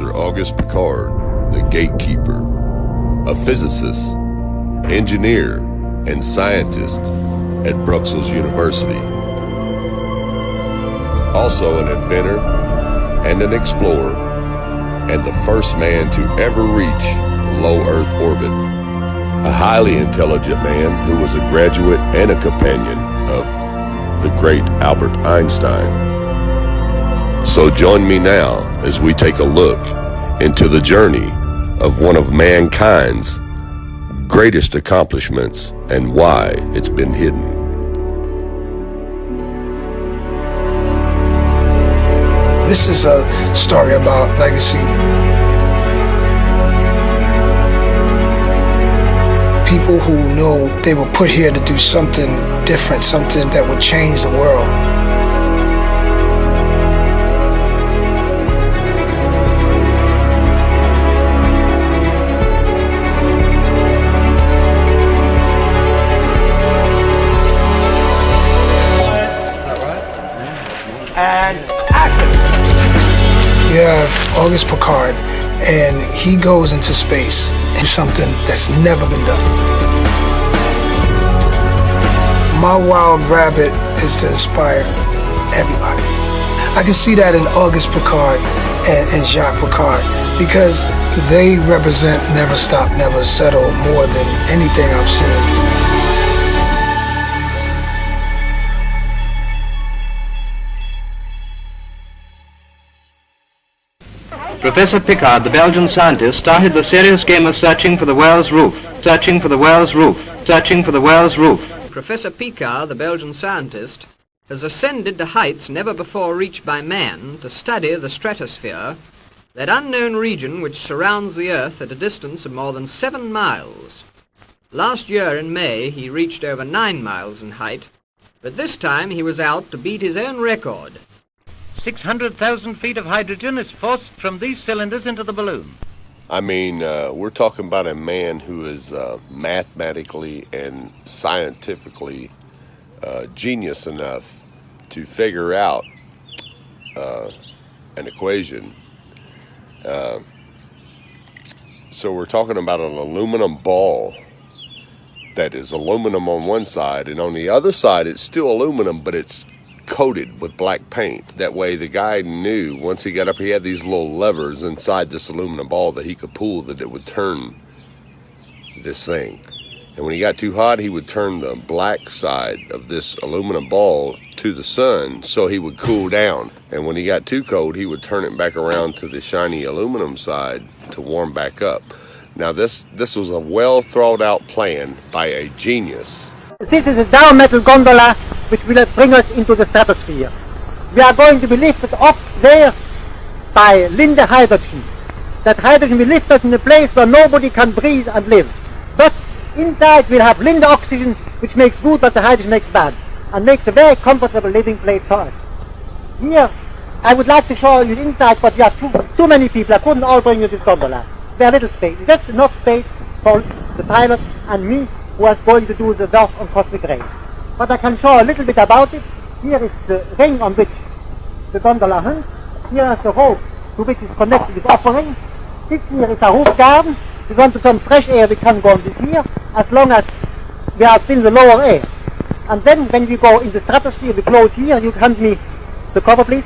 Professor Auguste PICCARD, the gatekeeper, a physicist, engineer, and scientist at Bruxelles University. Also an inventor and an explorer, and the first man to ever reach low Earth orbit. A highly intelligent man who was a graduate and a companion of the great Albert Einstein. So join me now as we take a look into the journey of one of mankind's greatest accomplishments and why it's been hidden. This is a story about legacy. People who know they were put here to do something different, something that would change the world. And action! You have Auguste PICCARD, and he goes into space and something that's never been done. My wild rabbit is to inspire everybody. I can see that in Auguste PICCARD and Jacques PICCARD, because they represent never stop, never settle more than anything I've seen. Professor Piccard, the Belgian scientist, started the serious game of searching for the world's roof, searching for the world's roof, searching for the world's roof. Professor Piccard, the Belgian scientist, has ascended to heights never before reached by man to study the stratosphere, that unknown region which surrounds the Earth at a distance of more than 7 miles. Last year in May he reached over 9 miles in height, but this time he was out to beat his own record. 600,000 feet of hydrogen is forced from these cylinders into the balloon. I mean, we're talking about a man who is mathematically and scientifically genius enough to figure out an equation. So we're talking about an aluminum ball that is aluminum on one side, and on the other side it's still aluminum, but it's coated with black paint. That way the guy knew once he got up, he had these little levers inside this aluminum ball that he could pull, that it would turn this thing. And when he got too hot, he would turn the black side of this aluminum ball to the sun so he would cool down. And when he got too cold, he would turn it back around to the shiny aluminum side to warm back up. Now this was a well thought out plan by a genius. This is a down metal gondola which will bring us into the stratosphere. We are going to be lifted up there by Linde hydrogen. That hydrogen will lift us in a place where nobody can breathe and live. But inside we'll have Linde oxygen, which makes good what the hydrogen makes bad, and makes a very comfortable living place for us. Here I would like to show you inside, but we have too many people. I couldn't all bring you this gondola. Very little space. Just enough space for the pilot and me, who is going to do the work on cosmic rays. But I can show a little bit about it. Here is the ring on which the gondola hangs. Here is the rope to which is connected with offering. This here is a roof garden. We want some fresh air, we can go on this here, as long as we are still in the lower air. And then when we go in the stratosphere, we close here. You hand me the cover, please.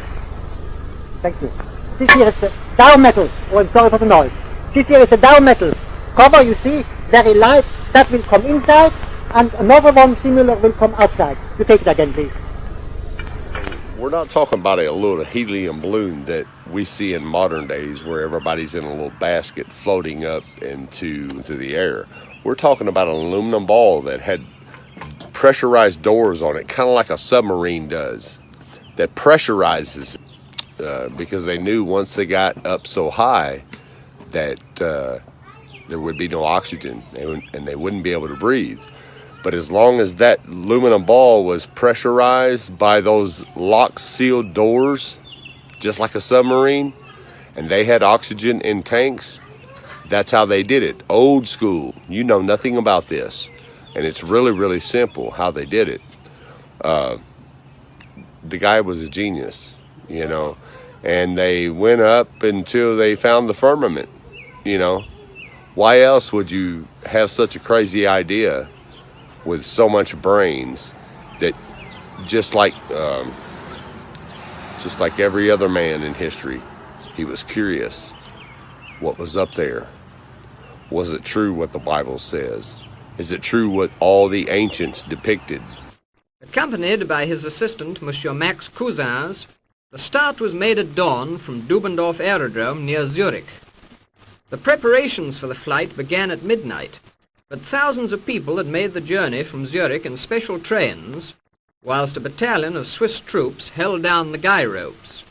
Thank you. This here is the down metal. Oh, I'm sorry for the noise. This here is the down metal cover, you see, very light. That will come inside, and another one similar will come outside. You take it again, please. We're not talking about a little helium balloon that we see in modern days where everybody's in a little basket floating up into the air. We're talking about an aluminum ball that had pressurized doors on it, kind of like a submarine does, that pressurizes because they knew once they got up so high that there would be no oxygen and they wouldn't be able to breathe. But as long as that aluminum ball was pressurized by those lock sealed doors, just like a submarine, and they had oxygen in tanks, that's how they did it. Old school. You know nothing about this. And it's really, really simple how they did it. The guy was a genius, you know. and they went up until they found the firmament. You know, why else would you have such a crazy idea with so much brains that just like every other man in history, he was curious what was up there. Was it true what the Bible says? Is it true what all the ancients depicted? Accompanied by his assistant, Monsieur Max Cousins, the start was made at dawn from Dubendorf Aerodrome near Zurich. The preparations for the flight began at midnight, but thousands of people had made the journey from Zurich in special trains, whilst a battalion of Swiss troops held down the guy ropes.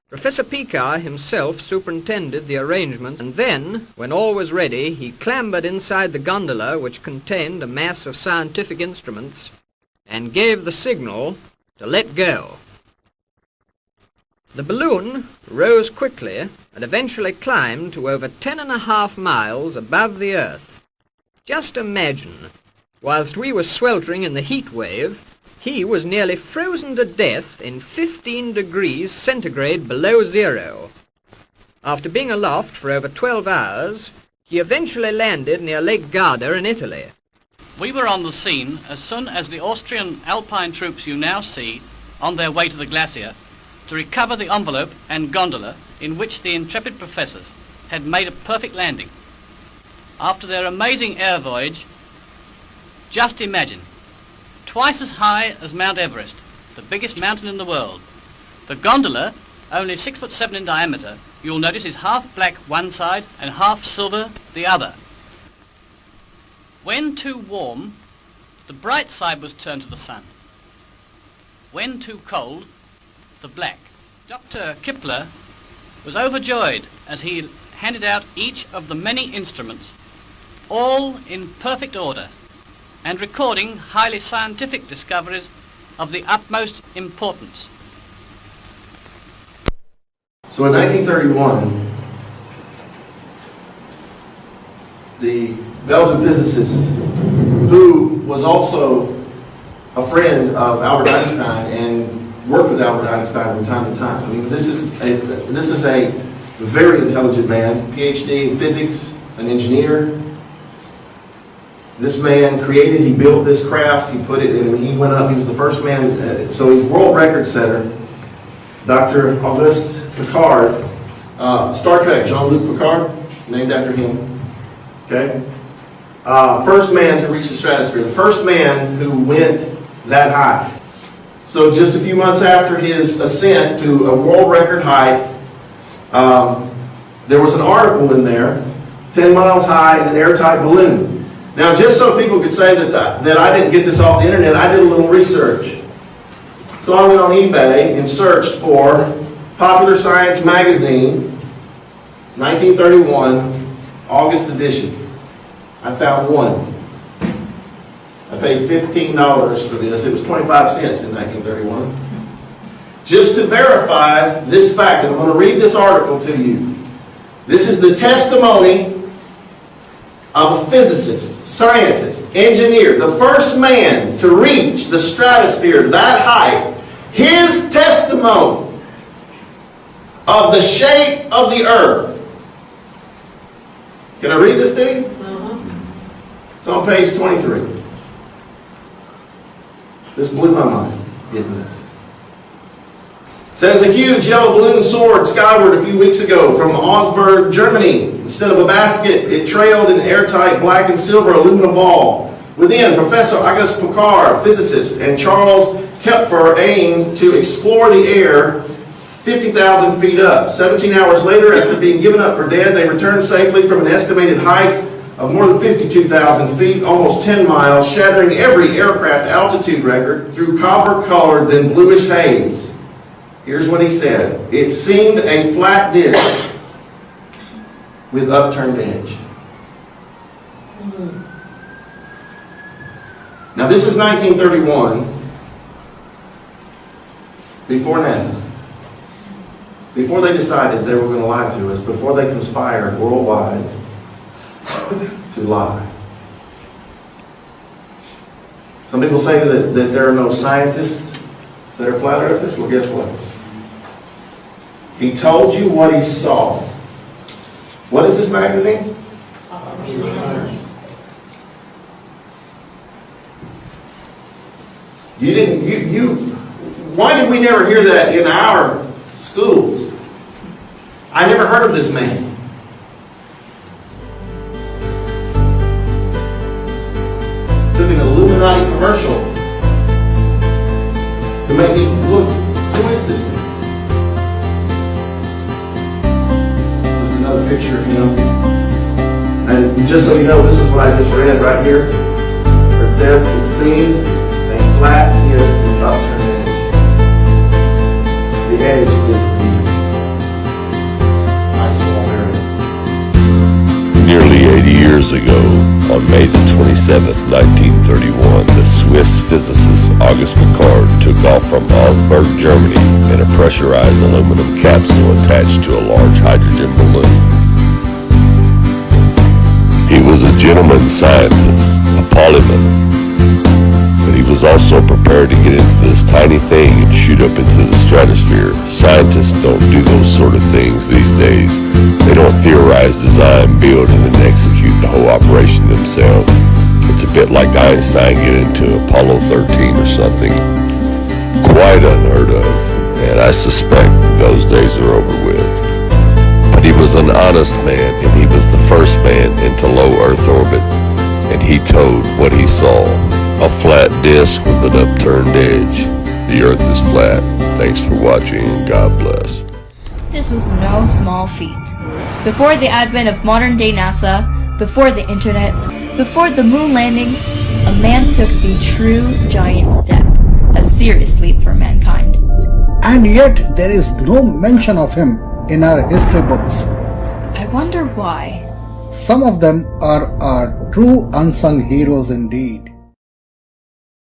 Professor Piccard himself superintended the arrangement, and then, when all was ready, he clambered inside the gondola which contained a mass of scientific instruments and gave the signal to let go. The balloon rose quickly and eventually climbed to over 10.5 miles above the earth. Just imagine, whilst we were sweltering in the heat wave, he was nearly frozen to death in 15 degrees centigrade below zero. After being aloft for over 12 hours, he eventually landed near Lake Garda in Italy. We were on the scene as soon as the Austrian Alpine troops you now see on their way to the glacier to recover the envelope and gondola in which the intrepid professors had made a perfect landing. After their amazing air voyage, just imagine, twice as high as Mount Everest, the biggest mountain in the world. The gondola, only 6'7" in diameter, you'll notice is half black one side and half silver the other. When too warm, the bright side was turned to the sun. When too cold, the black. Dr. Kepler was overjoyed as he handed out each of the many instruments, all in perfect order, and recording highly scientific discoveries of the utmost importance. So in 1931, the Belgian physicist, who was also a friend of Albert Einstein and worked with Albert Einstein from time to time. I mean, this is a very intelligent man, PhD in physics, an engineer. This man he built this craft, he put it in, he went up, he was the first man, so he's world record setter. Dr. Auguste Piccard, Star Trek, Jean-Luc Picard, named after him. Okay? First man to reach the stratosphere, the first man who went that high. So just a few months after his ascent to a world record height, there was an article in there, 10 miles high in an airtight balloon. Now, just so people could say that I didn't get this off the internet, I did a little research. So I went on eBay and searched for Popular Science Magazine, 1931, August edition. I found one. I paid $15 for this. It was 25 cents in 1931. Just to verify this fact, and I'm going to read this article to you. This is the testimony of a physicist, scientist, engineer, the first man to reach the stratosphere that height. His testimony of the shape of the earth. Can I read this to you? It's on page 23. This blew my mind, getting this. It says, a huge yellow balloon soared skyward a few weeks ago from Augsburg, Germany. Instead of a basket, it trailed an airtight black and silver aluminum ball. Within, Professor Auguste Piccard, physicist, and Charles Kepler aimed to explore the air 50,000 feet up. 17 hours later, after being given up for dead, they returned safely from an estimated height of more than 52,000 feet, almost 10 miles, shattering every aircraft altitude record through copper-colored, then bluish haze. Here's what he said. It seemed a flat disk with upturned edge. Now this is 1931, before NASA. Before they decided they were going to lie to us, before they conspired worldwide to lie. Some people say that there are no scientists that are flat earthers. Well, guess what? He told you what he saw. What is this magazine? Why did we never hear that in our schools? I never heard of this man. Took an Illuminati commercial to make me look, who is this man? Just another picture of him. And just so you know, this is what I just read right here. Where it says, it's seen, and flat is the upturned edge. The edge is the ice wall area. Nearly 80 years ago, on May the 27th, 1931, the Swiss physicist Auguste PICCARD took off from Augsburg, Germany in a pressurized aluminum capsule attached to a large hydrogen balloon. He was a gentleman scientist, a polymath, but he was also prepared to get into this tiny thing and shoot up into the stratosphere. Scientists don't do those sort of things these days. They don't theorize, design, build, and then execute the whole operation themselves. It's a bit like Einstein getting into Apollo 13 or something. Quite unheard of, and I suspect those days are over with. But he was an honest man, and he was the first man into low Earth orbit, and he told what he saw. A flat disk with an upturned edge. The Earth is flat. Thanks for watching, and God bless. This was no small feat. Before the advent of modern-day NASA, before the internet, before the moon landings, a man took the true giant step, a serious leap for mankind. And yet there is no mention of him in our history books. I wonder why. Some of them are our true unsung heroes indeed.